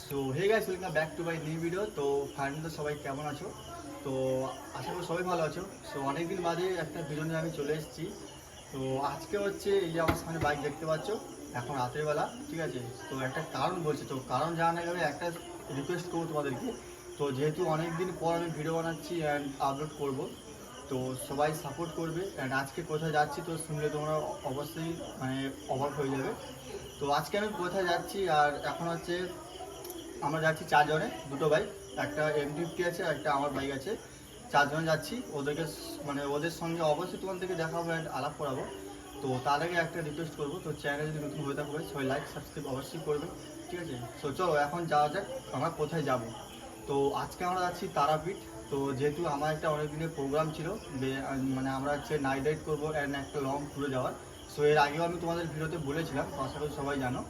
So hey guys, welcome back to my new video. তো finally সবাই কেমন আছো? তো আশা করি সবাই ভালো আছো। সো অনেকদিন বাদে একটা ভিডিও নিয়ে আমি চলে এসেছি। তো আজকে হচ্ছে এই যে আমার সামনে বাইক দেখতে পাচ্ছ, এখন রাতের বেলা, ঠিক আছে। তো একটা কারণ বলছি, তো কারণ জানার আগে একটা রিকোয়েস্ট করবো তোমাদেরকে। তো যেহেতু অনেকদিন পর আমি ভিডিও বানাচ্ছি অ্যান্ড আপলোড করব, তো সবাই সাপোর্ট করবে। অ্যান্ড আজকে কোথায় যাচ্ছি তো শুনলে তোমরা অবশ্যই মানে অবাক হয়ে যাবে। তো আজকে আমি কোথায় যাচ্ছি, আর এখন হচ্ছে আমরা যাচ্ছি চারজনে, দুটো বাইক, একটা M50 আছে আর একটা আমার বাইক আছে। চারজনে যাচ্ছি। ওদেরকে মানে ওদের সঙ্গে অবশ্যই তোমাদেরকে দেখাবো অ্যান্ড আলাপ করাবো। তো তার আগে একটা রিকোয়েস্ট করবো, তো চ্যানেল যদি নতুন হয়ে থাকবে সবাই লাইক সাবস্ক্রাইব অবশ্যই করবে, ঠিক আছে। সো চলো এখন যাওয়া যাক আমরা কোথায় যাব। তো আজকে আমরা যাচ্ছি তারাপীঠ। তো যেহেতু আমার একটা অনেক দিনের প্রোগ্রাম ছিল, মানে আমরা হচ্ছে নাইট রাইড করবো অ্যান্ড একটা লং ট্যুরে যাওয়ার। সো এর আগেও আমি তোমাদের ভিডিওতে বলেছিলাম, তো আশা করি সবাই জানো।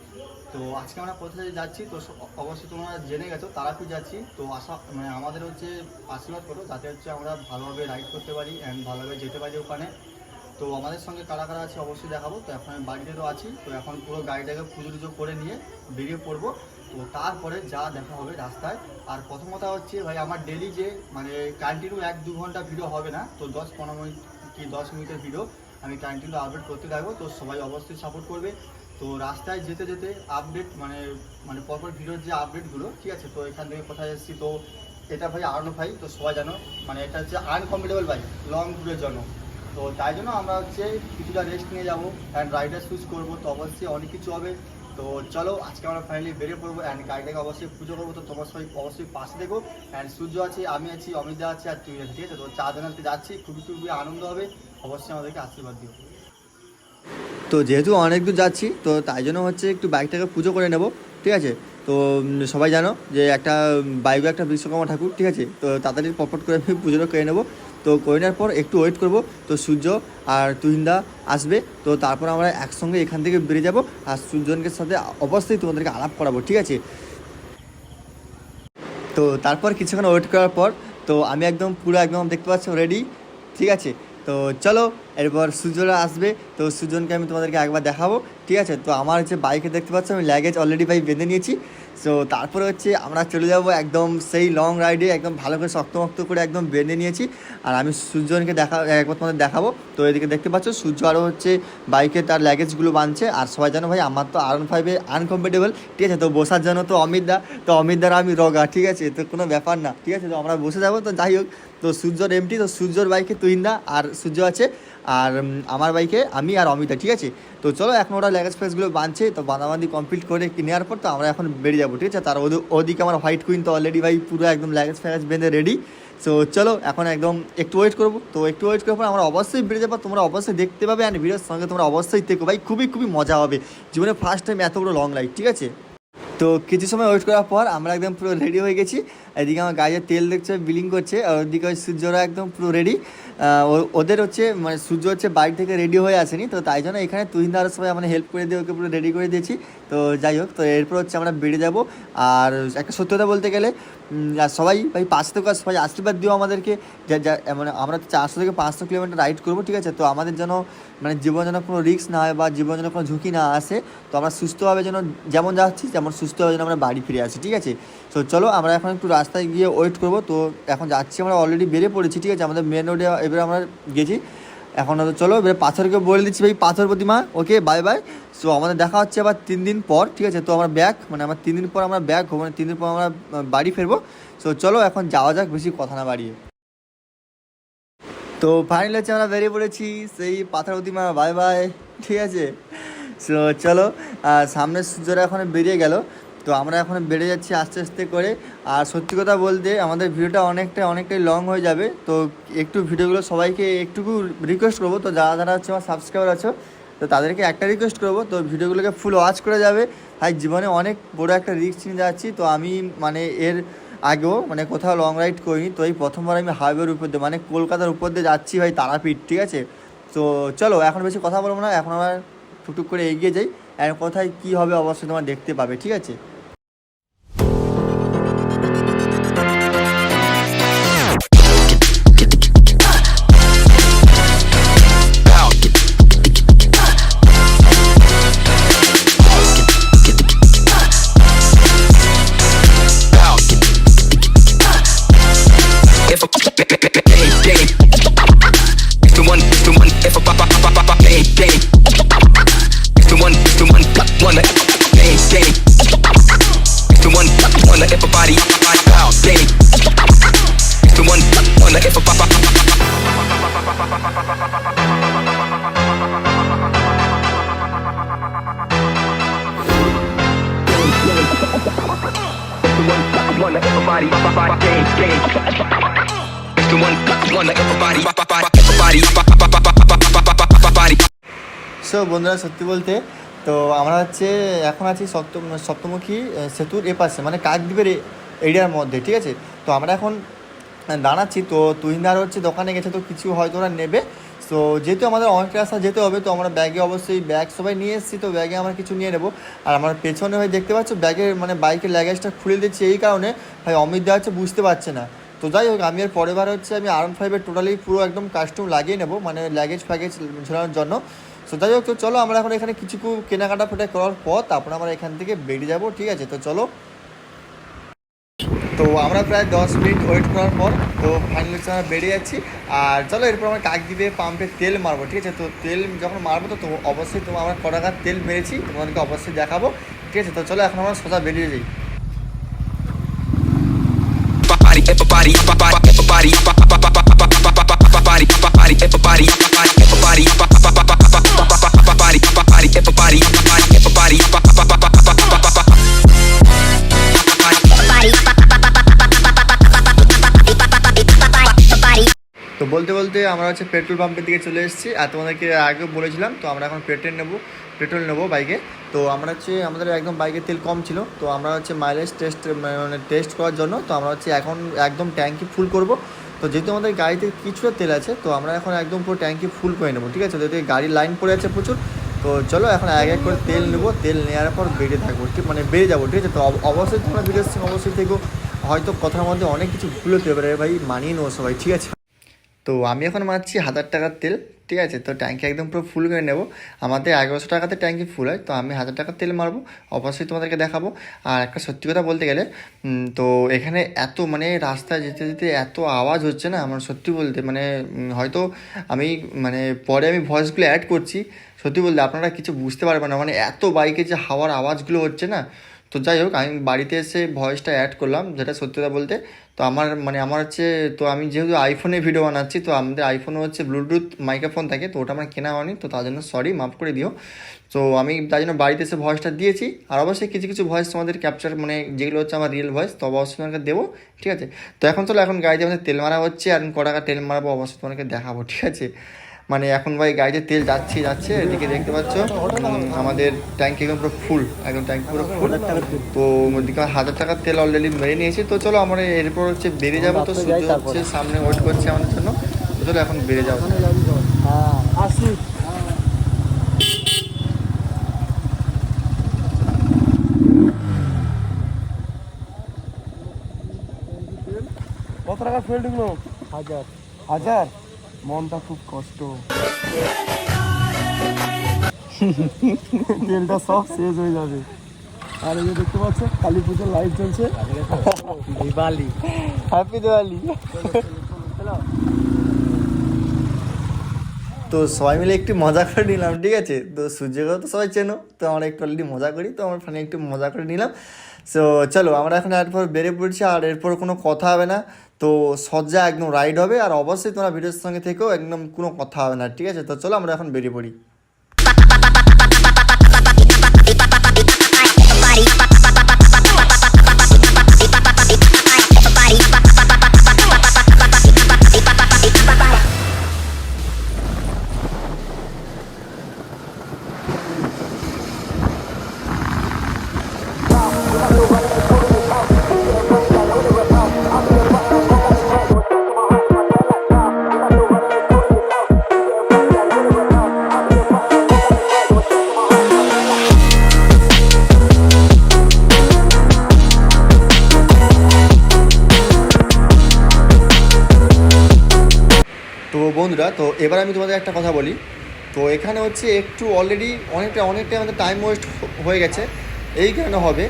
তো আজকে আমরা কোথায় যাচ্ছি তো অবশ্যই তোমরা জেনে গেছো, তারাপীঠ যাচ্ছি। তো আশা মানে আমাদের হচ্ছে আশীর্বাদ করো যাতে হচ্ছে আমরা ভালোভাবে রাইড করতে পারি অ্যান্ড ভালোভাবে যেতে পারি ওখানে। তো আমাদের সঙ্গে কারা কারা আছে অবশ্যই দেখাবো। তো এখন আমি বাড়িতে তো আছি, তো এখন পুরো গাড়িটাকে পুজো টুজো করে নিয়ে বেরিয়ে পড়বো। তো তারপরে যা দেখা হবে রাস্তায়। আর প্রথম কথা হচ্ছে ভাই, আমার ডেলি যে মানে কন্টিনিউ 1-2 ঘন্টা ভিডিও হবে না, তো 10-15 মিনিট কি 10 মিনিটের ভিডিও আমি কন্টিনিউ আপডেট করতে থাকবো। তো সবাই অবশ্যই সাপোর্ট করবে। তো রাস্তায় যেতে যেতে আপডেট মানে মানে পরপর ভিডিওর যে আপডেটগুলো, ঠিক আছে। তো এখান থেকে কোথায় এসেছি, তো এটা ভাই আর্নো ভাই, তো সবাই জানো মানে এটা হচ্ছে আনকমফোর্টেবল বাইক লং ট্যুরের জন্য। তো তাই জন্য আমরা হচ্ছে কিছুটা রেস্ট নিয়ে যাবো অ্যান্ড রাইডার সুইচ করবো। তো অবশ্যই অনেক কিছু হবে। তো চলো আজকে আমরা ফাইনালি বেরিয়ে পড়বো অ্যান্ড গাড়িটাকে অবশ্যই পুজো করবো। তো তোমার সবাই অবশ্যই পাশে দেখো। অ্যান্ড সূর্য আছে, আমি আছি, অমিতা আছে আর তুই আছে, ঠিক আছে। তো চারজন আজকে যাচ্ছি, খুবই খুবই আনন্দ হবে। অবশ্যই আমাদেরকে আশীর্বাদ দিও। তো যেহেতু অনেক দূর যাচ্ছি, তো তাই জন্য হচ্ছে একটু বাইকটাকে পুজো করে নেব, ঠিক আছে। তো সবাই জানো যে একটা বাইকও একটা বিশ্বকর্মা ঠাকুর, ঠিক আছে। তো তাড়াতাড়ি পটপট করে আমি পুজোটা করে নেবো। তো করে নেওয়ার পর একটু ওয়েট করব। তো সূর্য আর তুহিনদা আসবে, তো তারপর আমরা একসঙ্গে এখান থেকে বেরিয়ে যাব। আর সূর্যনকে সাথে অবশ্যই তোমাদেরকে আলাপ করাবো, ঠিক আছে। তো তারপর কিছুক্ষণ ওয়েট করার পর তো আমি একদম পুরো একদম দেখতে পাচ্ছ রেডি, ঠিক আছে। তো চলো এরপর সূর্যরা আসবে, তো সূর্যনকে আমি তোমাদেরকে একবার দেখাবো, ঠিক আছে। তো আমার হচ্ছে বাইকে দেখতে পাচ্ছ আমি লাগেজ অলরেডি ভাই বেঁধে নিয়েছি। সো তারপরে হচ্ছে আমরা চলে যাব একদম সেই লং রাইডে, একদম ভালো করে শক্ত করে একদম বেঁধে নিয়েছি। আর আমি সূর্যনকে একবার তোমাদের দেখাবো। তো এদিকে দেখতে পাচ্ছ সূর্য আরও হচ্ছে বাইকে তার লাগেজগুলো বাঁধছে। আর সবাই জানো ভাই আমার তো R15 আনকমফোর্টেবল, ঠিক আছে। তো বসার জন্য তো অমিতদার আমি রগা, ঠিক আছে। তো কোনো ব্যাপার না, ঠিক আছে। তো আমরা বসে যাবো। তো যাই হোক, তো সূর্যর এমটি, তো সূর্যর বাইকে তুহিনদা আর সূর্য আছে, আর আমার বাইকে আমি আর অমিতা, ঠিক আছে। তো চলো এখন ওরা ল্যাগেজ ফ্যাগেজগুলো বাঁধছে, তো বাঁধাবাঁধি কমপ্লিট করে নেওয়ার পর তো আমরা এখন বেরিয়ে যাবো, ঠিক আছে। তার ওদিকে আমার হোয়াইট কুইন তো অলরেডি ভাই পুরো একদম ল্যাগেজ ফ্যাগেজ বেঁধে রেডি। সো চলো এখন একদম একটু ওয়েট করবো। তো একটু ওয়েট করার পর আমরা অবশ্যই বেরিয়ে যাবো, তোমরা অবশ্যই দেখতে পাবে। অ্যান্ড ভিডিওর সঙ্গে তোমরা অবশ্যই দেখো ভাই, খুবই মজা হবে। জীবনে ফার্স্ট টাইম এত বড় লং রাইড, ঠিক আছে। তো কিছু সময় ওয়েট করার পর আমরা একদম পুরো রেডি হয়ে গেছি। এদিকে আমার গাড়িতে তেল দেখছে বিলিং করছে, আর ওদিকে ওই সূর্যরা একদম পুরো রেডি। ওদের হচ্ছে মানে সূর্য হচ্ছে বাইক থেকে রেডি হয়ে আসেনি, তো তাই জন্য এখানে তুহিনদা আরও সবাই আমাদের হেল্প করে দিয়ে ওকে পুরো রেডি করে দিয়েছি। তো যাই হোক, তো এরপর হচ্ছে আমরা বেরিয়ে যাবো। আর একটা সত্যি কথা বলতে গেলে আর সবাই ভাই পাশে থেকে সবাই আশীর্বাদ দিও আমাদেরকে। যা মানে আমরা 400 থেকে 500 কিলোমিটার রাইড করবো, ঠিক আছে। তো আমাদের যেন মানে জীবন যেন কোনো রিস্ক না হয় বা জীবন যেন কোনো ঝুঁকি না আসে। তো আমরা সুস্থভাবে যেন যেমন যাচ্ছি তেমন সুস্থভাবে যেন আমরা বাড়ি ফিরে আসি, ঠিক আছে। তো চলো আমরা এখন একটু রাস্তায় গিয়ে ওয়েট করবো। তো এখন যাচ্ছি, আমরা অলরেডি বেরিয়ে পড়েছি, ঠিক আছে। আমাদের মেন রোডে এবারে আমরা গেছি। এখন চলো এবারে পাথরকে বলে দিচ্ছি ভাই, পাথর প্রতিমা ওকে বাই বাই। সো আমাদের দেখা হচ্ছে আবার 3 দিন পর, ঠিক আছে। তো আমরা ব্যাক মানে আমার 3 দিন পর আমরা ব্যাক হবো, মানে 3 দিন পর আমরা বাড়ি ফিরবো। সো চলো এখন যাওয়া যাক, বেশি কথা না বাড়িয়ে। তো ফাইনালি হচ্ছে আমরা বেরিয়ে পড়েছি সেই পাথর প্রতিমা বাই বাই, ঠিক আছে। সো চলো সামনের সূর্যরা এখন বেরিয়ে গেল। তো আমরা এখন বেরিয়ে যাচ্ছি আস্তে আস্তে করে। আর সত্যি কথা বলতে আমাদের ভিডিওটা অনেকটাই লং হয়ে যাবে। তো একটু ভিডিওগুলো সবাইকে একটুকু রিকোয়েস্ট করবো, তো যারা হচ্ছে আমার সাবস্ক্রাইবার আছো, তো তাদেরকে একটা রিকোয়েস্ট করবো, তো ভিডিওগুলোকে ফুল ওয়াচ করে যাবে। ভাই জীবনে অনেক বড় একটা রিস্ক নিয়ে যাচ্ছি। তো আমি মানে এর আগেও মানে কোথাও লং রাইড করিনি, তো এই প্রথমবার আমি হাইওয়ের উপর দিয়ে মানে কলকাতার উপর দিয়ে যাচ্ছি ভাই তারাপীঠ, ঠিক আছে। তো চলো এখন বেশি কথা বলবো না, এখন আমার টুকটুক করে এগিয়ে যাই। আর কোথায় কী হবে অবশ্যই তোমরা দেখতে পাবে, ঠিক আছে। wonder if a body bounce daily. The one wonder if a wonder if a body game. The one wonder if a body so বন্ধুরা, সত্যি বলতে তো আমরা হচ্ছে এখন আছি সপ্তমুখী সেতুর এপাশে, মানে কাকদ্বীপের এরিয়ার মধ্যে, ঠিক আছে। তো আমরা এখন দাঁড়াচ্ছি, তো তুহিনদার হচ্ছে দোকানে গেছে, তো কিছু হয়তো ওরা নেবে। তো যেহেতু আমাদের অনেক রাস্তা যেতে হবে, তো আমরা ব্যাগে অবশ্যই ব্যাগ সবাই নিয়ে এসেছি, তো ব্যাগে আমরা কিছু নিয়ে নেবো। আর আমার পেছনে হয়ে দেখতে পাচ্ছ ব্যাগের মানে বাইকের ল্যাগেজটা খুলে দিচ্ছি, এই কারণে ভাই অমিত দা হচ্ছে বুঝতে পারছে না। তো যাই হোক, আমি এর পরের বার হচ্ছে আমি R15-এর টোটালি পুরো একদম কাস্টম লাগিয়ে নেবো, মানে ল্যাগেজ ফ্যাগেজ ঝোলানোর জন্য। তো যাই হোক, তো চলো আমরা এখন এখানে কিছু কেনাকাটা ফেটা করার পর তারপরে আমরা এখান থেকে বেরিয়ে যাবো, ঠিক আছে। তো চলো, তো আমরা প্রায় 10 মিনিট ওয়েট করার পর তো ফাইনালি আমরা বেরিয়ে যাচ্ছি। আর চলো, এরপর আমরা কাকদ্বীপে পাম্পে তেল মারবো, ঠিক আছে। তো তেল যখন মারবো তো অবশ্যই আমরা ক টাকার তেল মেরেছি তোমাদেরকে অবশ্যই দেখাবো, ঠিক আছে। তো চলো এখন আমরা সোজা বেরিয়ে যাই। তো বলতে বলতে আমরা হচ্ছে পেট্রোল পাম্পের দিকে চলে এসেছি। আর তোমাদেরকে আগেও বলেছিলাম, তো আমরা এখন পেট্রোল নেবো বাইকে। তো আমরা হচ্ছে আমাদের একদম বাইকের তেল কম ছিল, তো আমরা হচ্ছে মাইলেজ টেস্ট করার জন্য তো আমরা হচ্ছে এখন একদম ট্যাঙ্কি ফুল করব। তো যেহেতু আমাদের গাড়িতে কিছুটা তেল আছে, তো আমরা এখন একদম পুরো ট্যাঙ্কি ফুল করে নেবো, ঠিক আছে। যেহেতু গাড়ির লাইন পড়ে আছে প্রচুর, তো চলো এখন এক এক করে তেল নেবো। তেল নেওয়ার পর বেরিয়ে থাকবো, মানে বেরিয়ে যাবো, ঠিক আছে। তো অবশ্যই তোমরা ভিডিওর সঙ্গে অবশ্যই থেকো, হয়তো কথার মধ্যে অনেক কিছু ভুল হতে পারে ভাই, মানিয়ে নেবো সবাই, ঠিক আছে। তো আমি এখন মারছি 1000 টাকার তেল, ঠিক আছে। তো ট্যাঙ্কি একদম পুরো ফুল করে নেবো। আমাদের 1100 টাকাতে ট্যাঙ্কি ফুল হয়, তো আমি 1000 টাকার তেল মারবো, অবশ্যই তোমাদেরকে দেখাবো। আর একটা সত্যি কথা বলতে গেলে, তো এখানে এত মানে রাস্তায় যেতে যেতে এত আওয়াজ হচ্ছে না, আমার সত্যি বলতে মানে হয়তো আমি মানে পরে আমি ভয়েসগুলো অ্যাড করছি, সত্যি বলতে আপনারা কিছু বুঝতে পারবেন না, মানে এত বাইকে যে হাওয়ার আওয়াজগুলো হচ্ছে না। তো যাই হোক, আমি বাড়িতে এসে ভয়েসটা অ্যাড করলাম, যেটা সত্যি কথা বলতে। তো আমার হচ্ছে, তো আমি যেহেতু আইফোনে ভিডিও বানাচ্ছি, তো আমাদের আইফোনে হচ্ছে ব্লুটুথ মাইক্রোফোন থাকে, তো ওটা আমার কেনা হয়নি, তো তার জন্য সরি, মাফ করে দিও। তো আমি তাই জন্য বাড়িতে এসে ভয়েসটা দিয়েছি। আর অবশ্যই কিছু কিছু ভয়েস তোমাদের ক্যাপচার, মানে যেগুলো হচ্ছে আমার রিয়েল ভয়েস, তো অবশ্যই তোমাকে দেবো, ঠিক আছে। তো এখন চলো, এখন গাড়িতে আমাদের তেল মারা হচ্ছে, আর ক টাকা তেল মারাবো অবশ্যই তোমাকে দেখাবো, ঠিক আছে। মানে এখন ভাই গাড়িতে তেল যাচ্ছে, এদিকে দেখতে পাচ্ছ আমাদের ট্যাঙ্কি একদম পুরো ফুল, একদম ট্যাঙ্কি পুরো ফুল। তো ওদিকে 1000 টাকার তেল অলরেডি মেরে নিয়েছি। তো চলো আমরা এরপর হচ্ছে বেরিয়ে যাবো। তো সূর্য হচ্ছে সামনে ওয়েট করছে আমাদের জন্য, তো চলো এখন বেরিয়ে যাবো। কত টাকা ফুয়েল ঢুকলো? 1000। মনটা খুব কষ্ট, তেলটা সব শেষ হয়ে যাবে। আর এই যে দেখতে পাচ্ছ কালী পুজোর লাইট জ্বলছে, দিওয়ালি, হ্যাপি দিওয়ালি। তো সবাই মিলে একটু মজা করে নিলাম, ঠিক আছে। তো সূর্যকে তো সবাই চেনো, তো আমরা একটু অলরেডি মজা করি, তো আমরা ফোনে একটু মজা করে নিলাম। সো চলো আমরা এখন এরপর বেরিয়ে পড়ছি, আর এরপর কোনো কথা হবে না। তো সজ্জা একদম রাইড হবে, আর অবশ্যই তোমরা ভিডিওর সঙ্গে থেকেও একদম কোনো কথা হবে না, ঠিক আছে। তো চলো আমরা এখন বেরিয়ে পড়ি। তো বন্ধুরা, তো এবার আমি তোমাদের একটা কথা বলি। তো এখানে হচ্ছে একটু অলরেডি অনেকটাই আমাদের টাইম ওয়েস্ট হয়ে গেছে, এই কারণে হবে।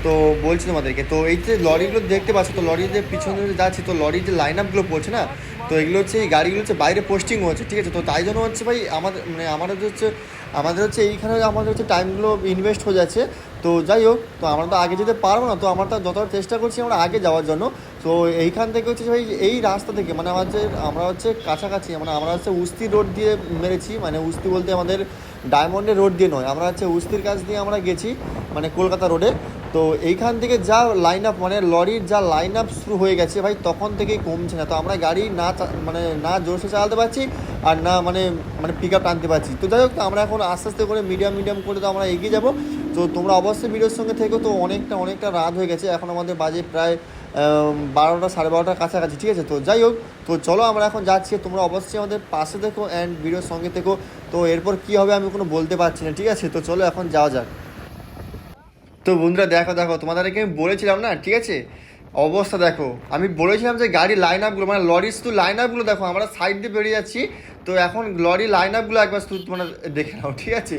তো বলছি তোমাদেরকে, তো এই যে লরিগুলো দেখতে পাচ্ছ, তো লরির যে পিছনে যাচ্ছে, তো লরির যে লাইন আপগুলো পড়ছে না, তো এগুলো হচ্ছে এই গাড়িগুলো হচ্ছে বাইরে পোস্টিং হচ্ছে, ঠিক আছে। তো তাই জন্য হচ্ছে ভাই আমাদের হচ্ছে আমাদের হচ্ছে এইখানে আমাদের হচ্ছে টাইমগুলো ইনভেস্ট হয়ে যাচ্ছে। তো যাই হোক, তো আমরা তো আগে যেতে পারবো না, তো আমরা তো যতটা চেষ্টা করছি আমরা আগে যাওয়ার জন্য। তো এইখান থেকে হচ্ছে ভাই এই রাস্তা থেকে মানে আমরা হচ্ছে কাছাকাছি, মানে আমরা হচ্ছে উস্তি রোড দিয়ে মেরেছি, মানে উস্তি বলতে আমাদের ডায়মন্ডের রোড দিয়ে নয়, আমরা হচ্ছে উস্তির কাছ দিয়ে আমরা গেছি মানে কলকাতা রোডে। তো এইখান থেকে যা লাইন আপ মানে লরির যা লাইন আপ শুরু হয়ে গেছে ভাই, তখন থেকেই কমছে না। তো আমরা গাড়ি মানে না জোরসে চালাতে পারছি আর না মানে পিক আপ টানতে পারছি। তো যাই হোক, তো আমরা এখন আস্তে আস্তে করে মিডিয়াম করে তো আমরা এগিয়ে যাবো। তো তোমরা অবশ্যই ভিডিওর সঙ্গে থেকো। তো অনেকটা রাত হয়ে গেছে, এখন আমাদের বাজে প্রায় 12টা 12:30 কাছাকাছি, ঠিক আছে। তো যাই হোক, তো চলো আমরা এখন যাচ্ছি, তোমরা অবশ্যই আমাদের পাশে থেকো অ্যান্ড ভিডিওর সঙ্গে থেকো। তো এরপর কী হবে আমি কোনো বলতে পারছি না, ঠিক আছে। তো চলো এখন যাওয়া যাক। তো বন্ধুরা দেখো তোমাদেরকে আমি বলেছিলাম না, ঠিক আছে, অবস্থা দেখো। আমি বলেছিলাম যে গাড়ি লাইন আপগুলো মানে লরির শুধু লাইন আপগুলো দেখো, আমরা সাইড দিয়ে বেরিয়ে যাচ্ছি। তো এখন লরি লাইন আপগুলো একবার শুধু তোমরা দেখে নাও, ঠিক আছে।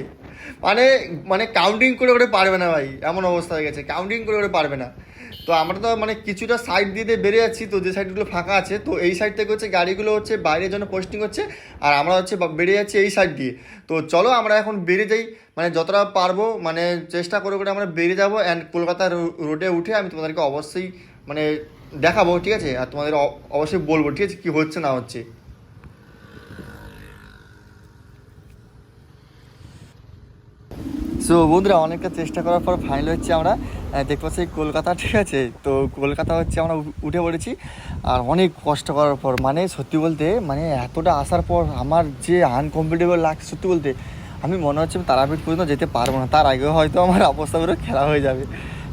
মানে কাউন্টিং করে পারবে না ভাই, এমন অবস্থা হয়ে গেছে, কাউন্টিং করে পারবে না। তো আমরা তো মানে কিছুটা সাইড দিয়ে বেরিয়ে যাচ্ছি, তো যে সাইডগুলো ফাঁকা আছে, তো এই সাইড থেকে হচ্ছে গাড়িগুলো হচ্ছে বাইরের জন্য পোস্টিং হচ্ছে, আর আমরা হচ্ছে বেরিয়ে যাচ্ছি এই সাইড দিয়ে। তো চলো আমরা এখন বেরিয়ে যাই, মানে যতটা পারবো মানে চেষ্টা করে আমরা বেরিয়ে যাবো। অ্যান্ড কলকাতা রোডে উঠে আমি তোমাদেরকে অবশ্যই মানে দেখাবো, ঠিক আছে, আর তোমাদের অবশ্যই বলবো, ঠিক আছে, কী হচ্ছে না হচ্ছে। সো বন্ধুরা অনেকটা চেষ্টা করার পর ফাইনাল হচ্ছে আমরা দেখতে পাচ্ছি কলকাতা, ঠিক আছে। তো কলকাতা হচ্ছে আমরা উঠে পড়েছি, আর অনেক কষ্ট করার পর মানে সত্যি বলতে মানে এতটা আসার পর আমার যে আনকমফোর্টেবল লাগছে সত্যি বলতে, আমি মনে হচ্ছে তারাপীঠ পর্যন্ত যেতে পারবো না, তার আগেও হয়তো আমার অবস্থা পুরো খেলা হয়ে যাবে।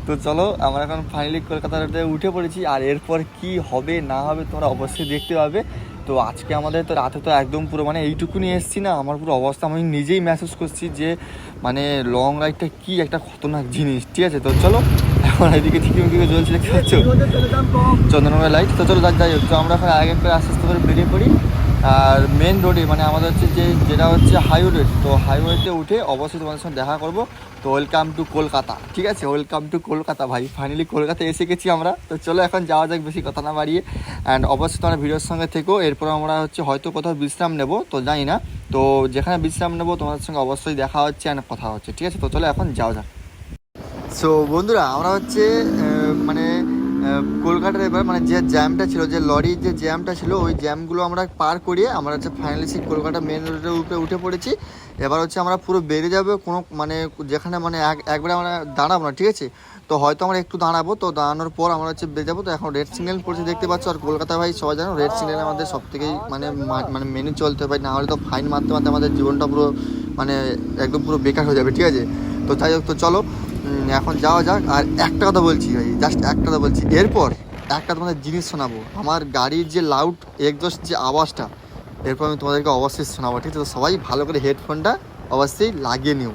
তো চলো আমরা এখন ফাইনালি কলকাতাতে উঠে পড়েছি, আর এরপর কি হবে না হবে তোমরা অবশ্যই দেখতে পাবে। তো আজকে আমাদের তো রাতে তো একদম পুরো মানে এইটুকুনি এসেছি না, আমার পুরো অবস্থা আমি নিজেই মেসেজ করছি যে মানে লং রাইডটা কি একটা খতরনাক জিনিস, ঠিক আছে। তো চলো এখন এদিকে ঠিকই জ্বলছে দেখতে পাচ্ছ চন্দননগরের লাইট। তো চলো যাই হোক, তো আমরা এখন আগে করে আস্তে আস্তে করে বেরিয়ে পড়ি। আর মেন রোডে মানে আমাদের হচ্ছে যেটা হচ্ছে হাইওয়ে, তো হাইওয়েতে উঠে অবশ্যই তোমাদের সঙ্গে দেখা করবো। তো ওয়েলকাম টু কলকাতা, ঠিক আছে, ওয়েলকাম টু কলকাতা ভাই, ফাইনালি কলকাতায় এসে গেছি আমরা। তো চলো এখন যাওয়া যাক বেশি কথা না বাড়িয়ে। অ্যান্ড অবশ্যই তোমরা ভিডিওর সঙ্গে থেকো, এরপর আমরা হচ্ছে হয়তো কোথাও বিশ্রাম নেবো, তো জানি না। তো যেখানে বিশ্রাম নেবো তোমাদের সঙ্গে অবশ্যই দেখা হচ্ছে অ্যান্ড কথা হচ্ছে, ঠিক আছে। তো চলো এখন যাওয়া যাক। সো বন্ধুরা আমরা হচ্ছে মানে কলকাতার এবার মানে যে জ্যামটা ছিল, যে লরির যে জ্যামটা ছিল, ওই জ্যামগুলো আমরা পার করিয়ে আমরা হচ্ছে ফাইনালি সেই কলকাতা মেন রোডের উপরে উঠে পড়েছি। এবার হচ্ছে আমরা পুরো বেরিয়ে যাবো কোনো মানে যেখানে মানে একবারে আমরা দাঁড়াবো না, ঠিক আছে। তো হয়তো আমরা একটু দাঁড়াবো, তো দাঁড়ানোর পর আমরা হচ্ছে বেরিয়ে যাবো। তো এখন রেড সিগন্যাল পড়ছে দেখতে পাচ্ছ, আর কলকাতা ভাই সবাই জানো রেড সিগন্যাল আমাদের সব থেকেই মানে মেনে চলতে হবে, না হলে তো ফাইন মারতে আমাদের জীবনটা পুরো মানে একদম পুরো বেকার হয়ে যাবে, ঠিক আছে। তো যাই হোক, তো চলো এখন যাওয়া যাক। আর একটা কথা বলছি ভাই, জাস্ট একটা কথা বলছি, এরপর একটা তোমাদের জিনিস শোনাবো, আমার গাড়ির যে লাউড এক্সস্ট যে আওয়াজটা, এরপর আমি তোমাদেরকে অবশ্যই শোনাবো, ঠিক আছে। তো সবাই ভালো করে হেডফোনটা অবশ্যই লাগিয়ে নিও।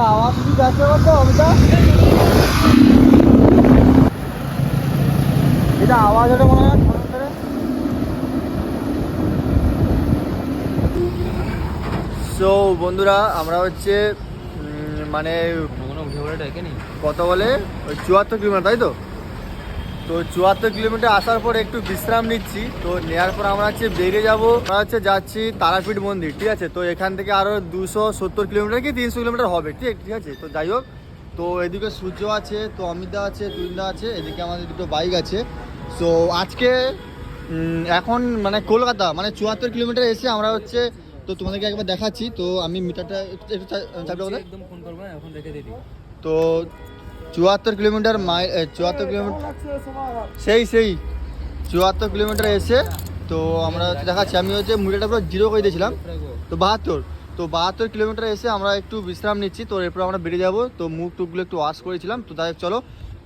आवाज भी जाते हो तो अमिता এটা আওয়াজ ওটা মনে হয়। সো বন্ধুরা আমরা হচ্ছে মানে কত বলে ওই 74 কিলোমিটার, তাই তো। তো 74 কিলোমিটার আসার পর একটু বিশ্রাম নিচ্ছি, তো নেওয়ার পর আমরা হচ্ছে বেরিয়ে যাবো, আমরা হচ্ছে যাচ্ছি তারাপীঠ মন্দির, ঠিক আছে। তো এখান থেকে আরও 270 কিলোমিটার কি 300 কিলোমিটার হবে, ঠিক আছে। তো যাই হোক, তো এদিকে সূর্য আছে, তো অমিতা আছে, তুইন্দা আছে, এদিকে আমাদের দুটো বাইক আছে। সো আজকে এখন মানে কলকাতা মানে 74 কিলোমিটার এসে আমরা হচ্ছে, তো তোমাদেরকে একবার দেখাচ্ছি। তো আমি মিটারটা একটু একদম ফোন করবো না, এখন রেখে দিই। তো 74 কিলোমিটার 74 কিলোমিটার সেই 74 কিলোমিটার এসে তো আমরা দেখাচ্ছি, আমি হচ্ছে মিটারটা পুরো জিরো করে দিয়েছিলাম, তো 72 কিলোমিটার এসে আমরা একটু বিশ্রাম নিচ্ছি। তো এরপর আমরা বেরিয়ে যাবো। তো মুখ টুকগুলো একটু ওয়াশ করেছিলাম। তো তাই চলো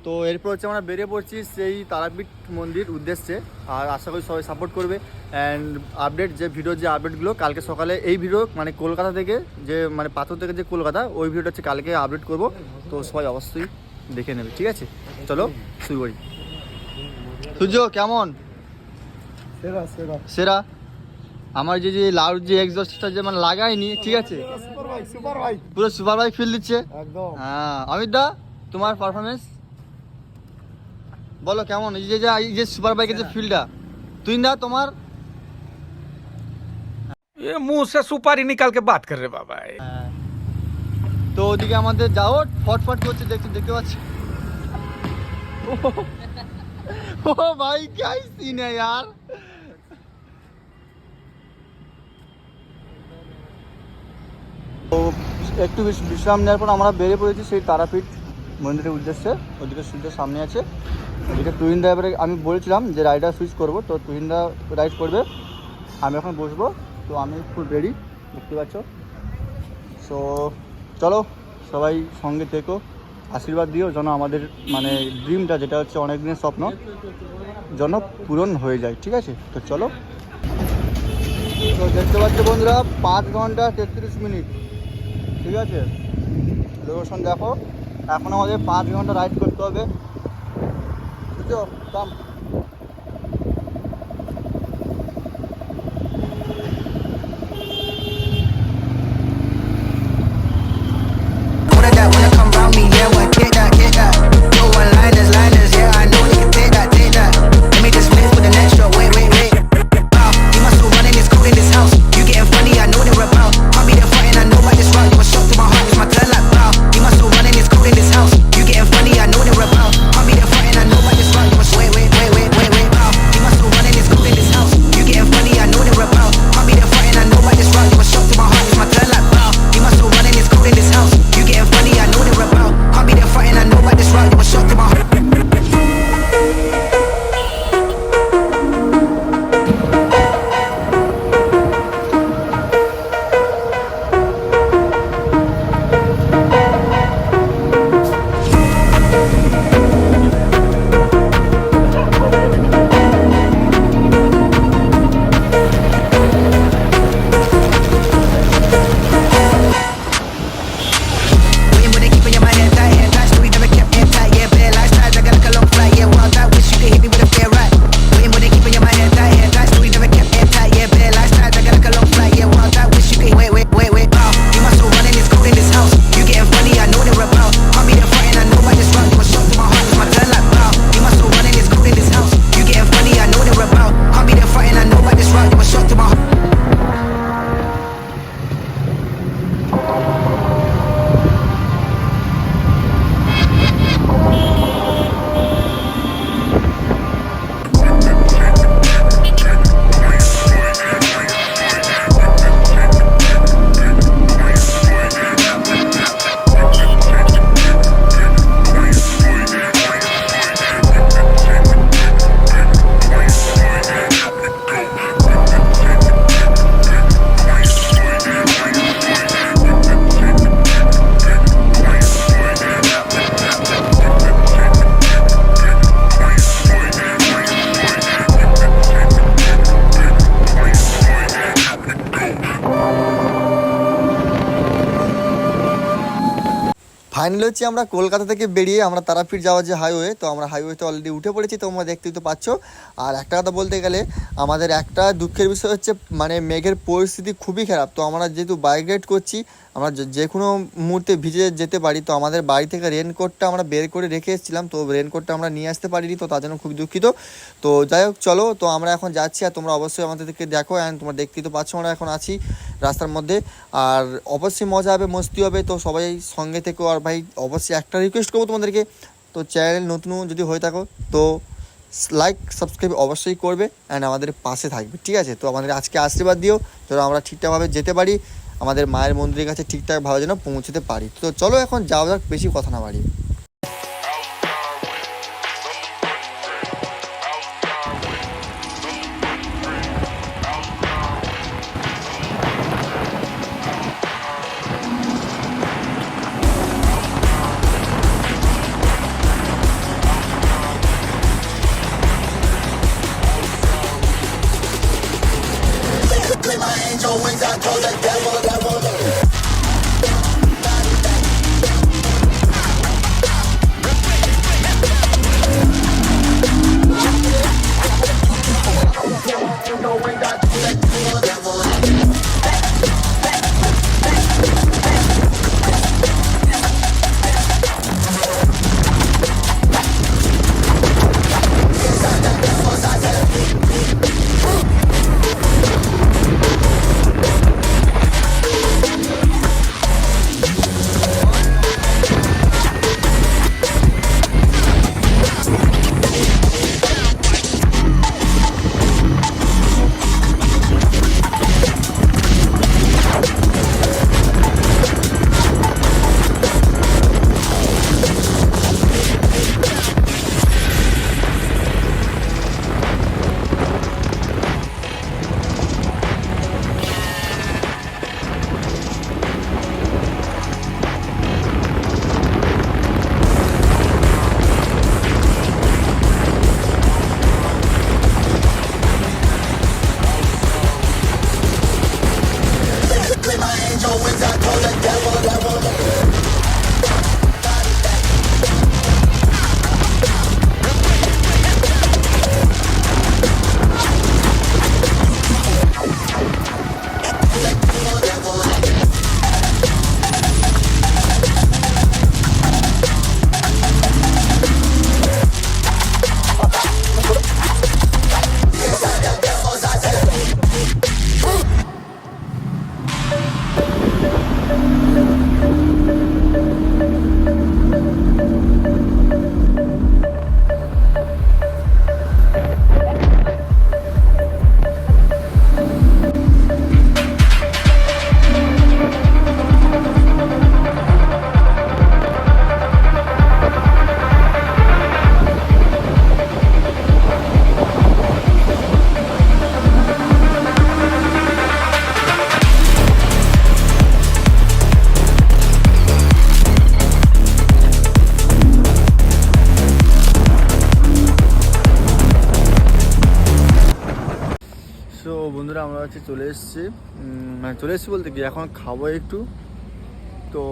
তো এরপর হচ্ছে আমরা বেরিয়ে পড়ছি সেই তারাপীঠ মন্দির উদ্দেশ্যে। আর আশা করি সবাই সাপোর্ট করবে। অ্যান্ড আপডেট যে ভিডিও যে আপডেটগুলো কালকে সকালে এই ভিডিও মানে কলকাতা থেকে যে মানে পাথর থেকে যে কলকাতা ওই ভিডিওটা হচ্ছে কালকে আপডেট করব। তো সবাই অবশ্যই দেখে নেবে, ঠিক আছে? চলো শুরু করি। সূর্য কেমন? সেরা সেরা সেরা। আমার যে যে লাউড যে এক্সস্টটা যে মানে লাগাইনি, ঠিক আছে, সুপার ভাই পুরো সুপার বাইক ফিল দিচ্ছে একদম। হ্যাঁ। অমিত দা তোমার পারফরমেন্স বলো কেমন? এই যে সুপার বাইকের যে ফিলটা তুই দা তোমার? ये मुंह से सुपारी निकाल के बात कर रहे बाबा। হ্যাঁ। তো ওদিকে আমাদের যাও ফটফট করছে, দেখতে পাচ্ছি। ও ভাই क्या ही सीन है यार। তো একটু বিশ্রাম নেওয়ার পর আমরা বেরিয়ে পড়েছি সেই তারাপীঠ মন্দিরের উদ্দেশ্যে। ওদিকে সূর্যের সামনে আছে, ওদিকে তুহিন ড্রাইভারে আমি বলেছিলাম যে রাইডার সুইচ করবো, তো তুহিনদা রাইড করবে, আমি এখন বসবো। তো আমি ফুল রেডি, দেখতে পাচ্ছ। সো চলো সবাই সঙ্গে থেকো, আশীর্বাদ দিও যেন আমাদের মানে ড্রিমটা যেটা হচ্ছে অনেক দিনের স্বপ্ন যেন পূরণ হয়ে যায়, ঠিক আছে? তো চলো। তো দেখতে পাচ্ছ বন্ধুরা 5 ঘন্টা 33 মিনিট, ঠিক আছে? লোকেশন দেখো, এখন আমাদের 5 ঘন্টা রাইড করতে হবে। বুঝছো? কাম Wanna come round me, yeah, well, get that. No one-liners, yeah, I know you can take that. Let me just flip with an extra, wait. Wow, you must be running this cold in this house. You getting funny, I know they're about. Can't be there fighting, I know about this route. You a shot to my heart, it's my turn like wow. You must be running this cold in this house. You getting funny, I know they're about. Can't be there fighting, I know about this route. You must wait. Wow, you must be running this cold in this house. You getting funny, I know they're about. Can't be there fighting, I know about this route. You a shot to my heart, it's my turn like wow. You must be running this cold in this house. You getting funny, I know they're about. Can't be there fighting, I know about this route. You a shot to my heart. Waiting when they keeping your head tight, so we never kept it tight. Yeah, bad lifestyle, I got like a long flight. Yeah, wild out, wish you could hit me with a fair ride. Waiting when they keeping your head tight, so we never kept it tight. Yeah, bad lifestyle, I got like a long flight. Yeah, wild out, wish you could wait. Wow, you must be running this cold in this house. You getting funny, I know they're about. Can't be there fighting, I know about this route. You a shot to my heart, it's my turn like wow. You must be running this cold in this house. You getting funny, I know they're about. Can't be there fighting, I know about this route. You a shot to my heart. Finally হচ্ছে আমরা কলকাতা থেকে বেরিয়ে আমরা তারাপীঠ যাওয়ার যে highway, তো আমরা হাইওয়েতে অলরেডি উঠে পড়েছি, তোমরা দেখতেই তো পাচ্ছ। আর একটা কথা বলতে গেলে আমাদের একটা দুঃখের বিষয় হচ্ছে মানে মেঘের পরিস্থিতি খুবই খারাপ। তো আমরা যেহেতু বাইক রাইড করছি, আমরা যে কোনো মুহূর্তে ভিজে যেতে পারি। তো আমাদের বাড়ি থেকে রেনকোটটা আমরা বের করে রেখে এসেছিলাম, তো রেনকোটটা আমরা নিয়ে আসতে পারিনি, তো তার জন্য খুবই দুঃখিত। তো যাই হোক চলো, তো আমরা এখন যাচ্ছি আর তোমরা অবশ্যই আমাদেরকে দেখো। অ্যান্ড তোমরা দেখতেই তো পাচ্ছ আমরা এখন আছি রাস্তার মধ্যে, আর অবশ্যই মজা হবে, মস্তি হবে। তো সবাই সঙ্গে থেকো। আর ভাই অবশ্যই একটা রিকোয়েস্ট করবো তোমাদেরকে, তো চ্যানেল নতুন যদি হয়ে থাকো তো লাইক সাবস্ক্রাইব অবশ্যই করবে অ্যান্ড আমাদের পাশে থাকবে, ঠিক আছে? তো আমাদের আজকে আশীর্বাদ দিও যেন আমরা ঠিকঠাকভাবে যেতে পারি, আমাদের মায়ের মন্দিরের কাছে ঠিকঠাকভাবে যেন পৌঁছতে পারি। তো চলো এখন যাওয়া যাক, বেশি কথা না বাড়িয়ে। সো বন্ধুরা আমরা হচ্ছে চলে এসেছি বলতে কি এখন খাবো একটু। তো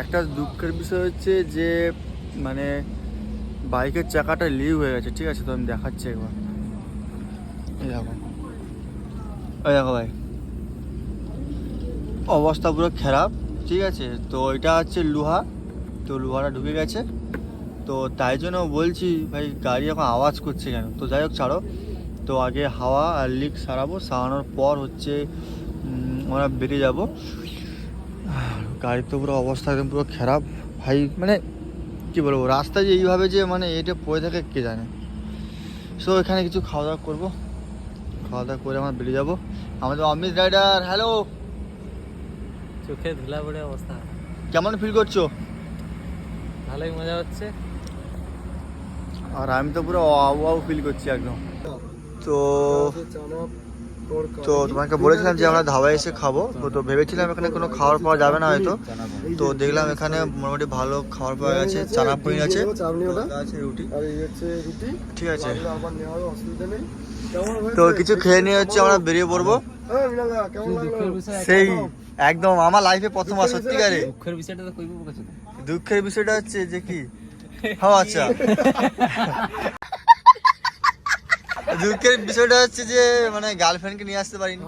একটা দুঃখের বিষয় হচ্ছে যে মানে বাইকের চাকাটা লিক হয়ে গেছে, ঠিক আছে? তো আমি দেখাচ্ছি একবার। এই দেখো ভাই, অবস্থা পুরো খারাপ, ঠিক আছে? তো এটা হচ্ছে লোহা, তো লোহাটা ঢুকে গেছে। তো তাই জন্য বলছি ভাই গাড়ি এখন আওয়াজ করছে কেন? তো যাই হোক ছাড়ো। তো আগে হাওয়া আর লিক সারানোর পর হচ্ছে আমরা বেরিয়ে যাব। গাড়ির তো পুরো অবস্থা একদম পুরো খারাপ ভাই, মানে কী বলবো, রাস্তায় যে এইভাবে যে মানে এটা পড়ে থাকে কে জানে। সো এখানে কিছু খাওয়া দাওয়া করবো, খাওয়া দাওয়া করে আমরা বেরিয়ে যাবো। আমাদের অমিত রাইডার, হ্যালো, চোখে ধুলা পড়ে অবস্থা। কেমন ফিল করছো? ভালোই মজা হচ্ছে। আর আমি তো পুরো ওয়াও ফিল করছি একদম। তো তো তোমাকে বলেছিলাম যে আমরা ধাবায় এসে খাবো, তো ভেবেছিলাম এখানে কোনো খাবার পাওয়া যাবে না হয়তো। তো দেখলাম এখানে মোটামুটি ভালো খাবার পাওয়া গেছে, চানা পনির আছে, রুটি, ঠিক আছে। তো কিছু খেয়ে নিয়ে হচ্ছে আমরা বেরিয়ে পড়বো। সেই একদম আমার লাইফে প্রথম আর সত্যিকারে দুঃখের বিষয়টা তো কইবো বলছো। দুঃখের বিষয়টা হচ্ছে যে কি, হ্যাঁ আচ্ছা, দুঃখের বিষয়টা হচ্ছে যে মানে গার্লফ্রেন্ডকে নিয়ে আসতে পারিনি।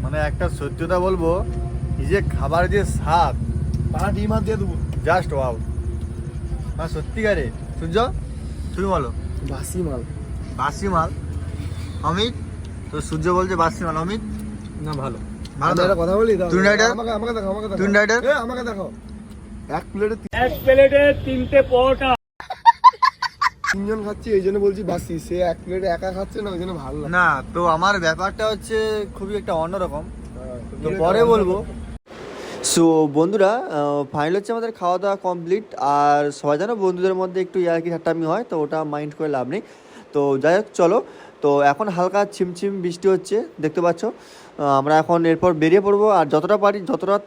মানে একটা সত্যতা বলবো, এই যে খাবার যে স্বাদ, ডিম আর দিয়ে দেবো, জাস্ট ওয়াও। মানে সত্যিকারে সূর্য, তুমি বলো বাসি মাল। বাসি মাল। অমিত, তো সূর্য বলছে বাসি মাল, অমিত না ভালো। ভালো তো? কথা বলি, তুই রাইডার, আমাকে দেখো, তুই রাইডার, আমাকে দেখো। এক প্লেটে 3টে পরোটা। তিনজন খাচ্ছি এই জন্য বলছি বাসি। সে এক প্লেটে একা খাচ্ছে না, ওই জন্য ভালো লাগে না। তো আমার ব্যাপারটা হচ্ছে খুবই একটা অন্যরকম, তো পরে বলবো। সো বন্ধুরা, ফাইনাল হচ্ছে আমাদের খাওয়া দাওয়া কমপ্লিট। আর সবাই জানো বন্ধুদের মধ্যে একটু ইয়ার্কি ঠাট্টামি হয়, তো ওটা মাইন্ড করে লাভ নেই। তো যাই হোক চলো, তো এখন হালকা ছিমছিম বৃষ্টি হচ্ছে দেখতে পাচ্ছ। আমরা এখন এরপর বেরিয়ে পড়বো, আর যতটা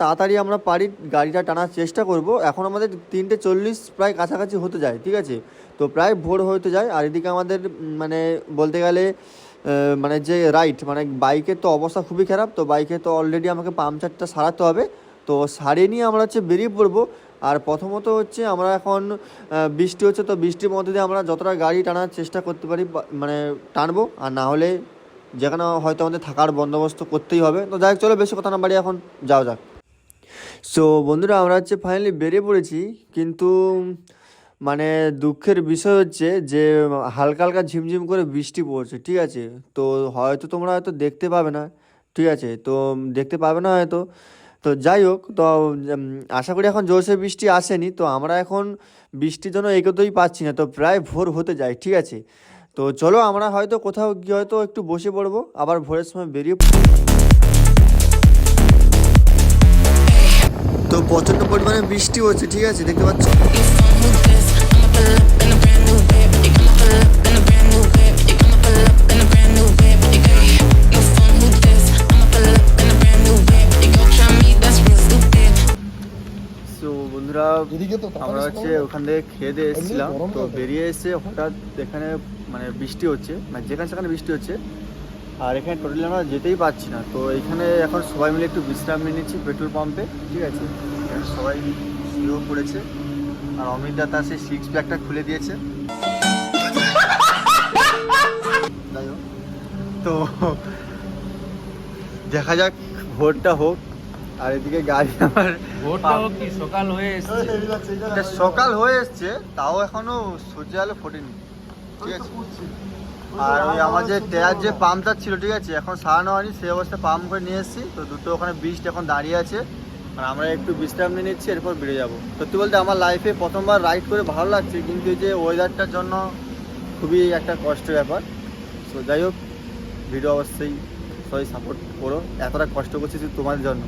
তাড়াতাড়ি আমরা পারি গাড়িটা টানার চেষ্টা করব। এখন আমাদের 3:40 প্রায় কাছাকাছি হতে যায়, ঠিক আছে? তো প্রায় ভোর হতে যায়। আর এদিকে আমাদের মানে বলতে গেলে মানে যে রাইড মানে বাইকের তো অবস্থা খুবই খারাপ, তো বাইকে তো অলরেডি আমাকে পাংচারটা সারাতে হবে। তো সারিয়ে নিয়ে আমরা হচ্ছে বেরিয়ে পড়বো। আর প্রথমত হচ্ছে আমরা এখন বৃষ্টি হচ্ছে, তো বৃষ্টির মধ্যে দিয়ে আমরা যতটা গাড়ি টানার চেষ্টা করতে পারি মানে টানবো, আর না হলে যেখানে হয়তো আমাদের থাকার বন্দোবস্ত করতেই হবে। তো যাই হোক, চলো বেশি কথা না বাড়ি এখন যাও যাক। সো বন্ধুরা, আমরা হচ্ছে ফাইনালি বেরিয়ে পড়েছি, কিন্তু মানে দুঃখের বিষয় হচ্ছে যে হালকা হালকা ঝিমঝিম করে বৃষ্টি পড়ছে, ঠিক আছে? তো হয়তো তোমরা হয়তো দেখতে পাবে না, ঠিক আছে? তো দেখতে পাবে না হয়তো। তো যাই হোক, তো আশা করি এখন জোরসে বৃষ্টি আসেনি। তো আমরা এখন বৃষ্টির জন্য এগোতেই পাচ্ছি না, তো প্রায় ভোর হতে যায়, ঠিক আছে? তো চলো আমরা হয়তো কোথাও গিয়ে হয়তো একটু বসে পড়বো, আবার ভোরের সময় বেরিয়ে। তো প্রচণ্ড পরিমাণে বৃষ্টি হচ্ছে, ঠিক আছে? দেখতে পাচ্ছ। বন্ধুরা, আমরা হচ্ছে ওখান থেকে খেয়ে দিয়ে এসেছিলাম, তো বেরিয়ে এসে হঠাৎ এখানে মানে বৃষ্টি হচ্ছে, মানে যেখানে সেখানে বৃষ্টি হচ্ছে, আর এখানে টোটালি আমরা যেতেই পারছি না। তো এখানে এখন সবাই মিলে একটু বিশ্রাম নিয়ে নিচ্ছি পেট্রোল পাম্পে, ঠিক আছে? এখানে সবাই শুয়েও পড়েছে, আর অমিত দা তার সেই 6 প্যাকটা খুলে দিয়েছে। যাই হোক, তো দেখা যাক ভোরটা হোক। আর এদিকে গাড়ি আমার সকাল হয়ে এসছে, তাও এখনো সূর্য আলো ফোটেনি, ঠিক আছে? আর ওই আমার যে টায়ার যে পাম্পটা ছিল, ঠিক আছে, এখন সারানো হয়নি, সেই অবস্থায় পাম্প করে নিয়ে এসেছি। তো দুটো ওখানে বৃষ্টি এখন দাঁড়িয়ে আছে, আর আমরা একটু বিশ্রাম নিয়ে নিচ্ছি, এরপর বেরিয়ে যাবো। সত্যি বলতে আমার লাইফে প্রথমবার রাইড করে ভালো লাগছে, কিন্তু এই যে ওয়েদারটার জন্য খুবই একটা কষ্টের ব্যাপার। তো যাই হোক, ভিডিও অবশ্যই সবাই সাপোর্ট করো, এতটা কষ্ট করছি তোমাদের জন্য।